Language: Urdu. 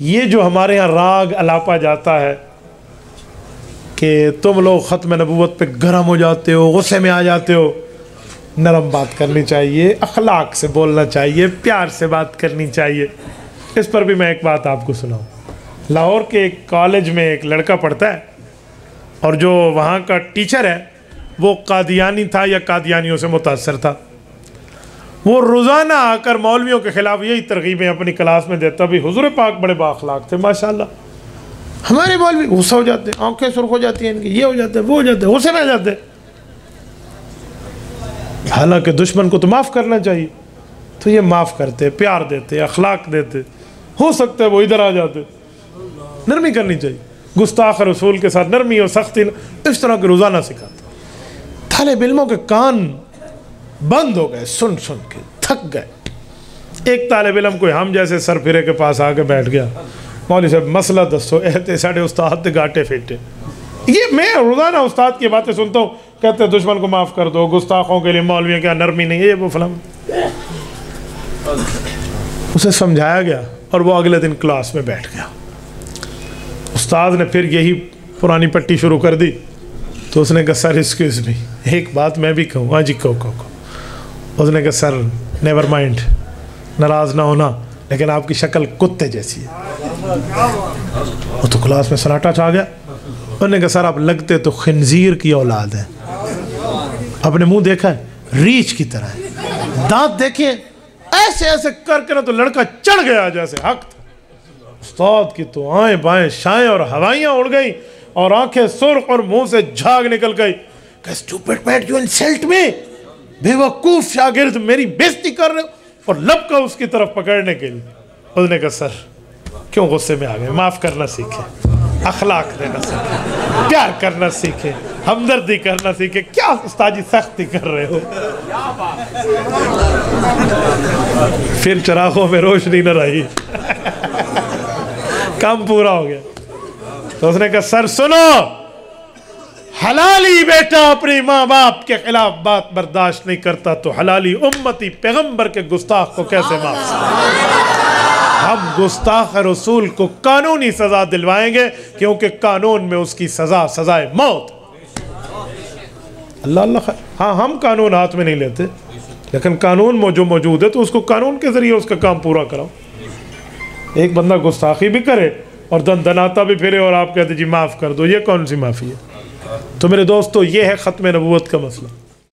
یہ جو ہمارے ہاں راگ الاپا جاتا ہے کہ تم لوگ ختم نبوت پہ گرم ہو جاتے ہو، غصے میں آ جاتے ہو، نرم بات کرنی چاہیے، اخلاق سے بولنا چاہیے، پیار سے بات کرنی چاہیے۔ اس پر بھی میں ایک بات آپ کو سناؤں۔ لاہور کے ایک کالج میں ایک لڑکا پڑھتا ہے، اور جو وہاں کا ٹیچر ہے وہ قادیانی تھا یا قادیانیوں سے متاثر تھا۔ وہ روزانہ آ کر مولویوں کے خلاف یہی ترغیبیں اپنی کلاس میں دیتا بھی۔ حضور پاک بڑے بااخلاق تھے ماشاءاللہ، ہمارے مولوی غصہ ہو جاتے ہیں، آنکھیں سرخ ہو جاتی ہیں ان کی، یہ ہو جاتے ہیں، وہ ہو جاتے ہیں، غصے میں آ جاتے ہیں۔ حالانکہ دشمن کو تو معاف کرنا چاہیے، تو یہ معاف کرتے، پیار دیتے، اخلاق دیتے، ہو سکتا ہے وہ ادھر آ جاتے۔ نرمی کرنی چاہیے، گستاخ رسول کے ساتھ نرمی اور سختی اس طرح کے روزانہ سکھاتے۔ طالب علموں کے کان بند ہو گئے، سن سن کے تھک گئے۔ ایک طالب علم کوئی ہم جیسے سر پھرے کے پاس آ کے بیٹھ گیا، مولوی صاحب مسئلہ دسو، اہتے ساڑھے استاد گاٹے پھیٹے۔ یہ میں روزانہ استاد کی باتیں سنتا ہوں، کہتے ہیں دشمن کو معاف کر دو، گستاخوں کے لیے مولویوں کیا نرمی نہیں ہے، یہ وہ فلاں۔ اسے سمجھایا گیا اور وہ اگلے دن کلاس میں بیٹھ گیا۔ استاد نے پھر یہی پرانی پٹی شروع کر دی، تو اس نے کہا سر ایکسکیوز می، ایک بات میں بھی کہوں۔ ہاں جی کہو۔ اس نے کہا سر نیور مائنڈ، ناراض نہ ہونا، لیکن آپ کی شکل کتے جیسی ہے۔ وہ تو کلاس میں سناٹا چھا گیا۔ انہوں نے کہا سر آپ لگتے تو خنزیر کی اولاد ہیں، اپنے منہ دیکھا ہے ریچھ کی طرح ہے، دانت دیکھیں ایسے ایسے کر کے، تو لڑکا چڑھ گیا جیسے حق تھا۔ استاد کی تو آئیں بائیں شائیں اور ہوائیاں اڑ گئیں اور آنکھیں سرخ اور منہ سے جھاگ نکل گئی کہ اسٹوپڈ مین یو انسلٹ می، بے وقوف شاگرد میری بےزتی کر رہے ہو، اور لب کا اس کی طرف پکڑنے کے لیے۔ اس نے کہا سر کیوں غصے میں آ گئے، معاف کرنا سیکھیں، اخلاق دینا سیکھیں، پیار کرنا سیکھیں، ہمدردی کرنا سیکھیں، کیا استاد جی سختی کر رہے ہو۔ پھر چراغوں میں روشنی نہ رہی، کام پورا ہو گیا۔ تو اس نے کہا سر سنو، حلالی بیٹا اپنی ماں باپ کے خلاف بات برداشت نہیں کرتا تو حلالی امتی پیغمبر کے گستاخ کو کیسے معاف کریں؟ ہم گستاخ رسول کو قانونی سزا دلوائیں گے، کیونکہ قانون میں اس کی سزا سزائے موت۔ اللہ اللہ خیر۔ ہاں ہم قانون ہاتھ میں نہیں لیتے، لیکن قانون جو موجود ہے تو اس کو قانون کے ذریعے اس کا کام پورا کراؤ۔ ایک بندہ گستاخی بھی کرے اور دناتا بھی پھرے اور آپ کہتے جی معاف کر دو، یہ کون سی معافی ہے؟ تو میرے دوستو یہ ہے ختم نبوت کا مسئلہ۔